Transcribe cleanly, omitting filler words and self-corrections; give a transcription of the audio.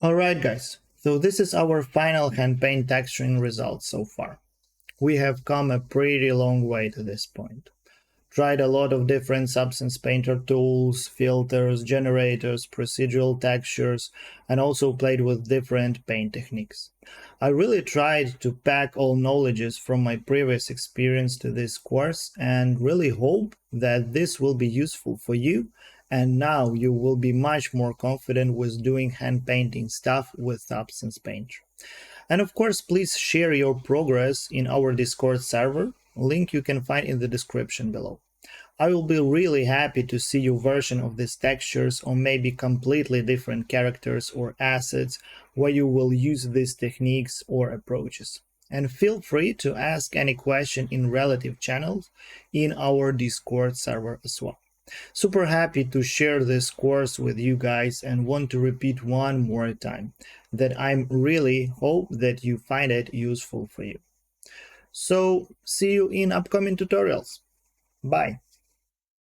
Alright guys, so this is our final hand paint texturing results so far. We have come a pretty long way to this point. Tried a lot of different substance painter tools, filters, generators, procedural textures, and also played with different paint techniques. I really tried to pack all knowledges from my previous experience to this course and really hope that this will be useful for you, and now you will be much more confident with doing hand painting stuff with substance painter. And of course, please share your progress in our Discord server, link you can find in the description below. I will be really happy to see your version of these textures or maybe completely different characters or assets where you will use these techniques or approaches. And feel free to ask any question in relative channels in our Discord server as well. Super happy to share this course with you guys and want to repeat one more time that I really hope that you find it useful for you. So see you in upcoming tutorials. Bye.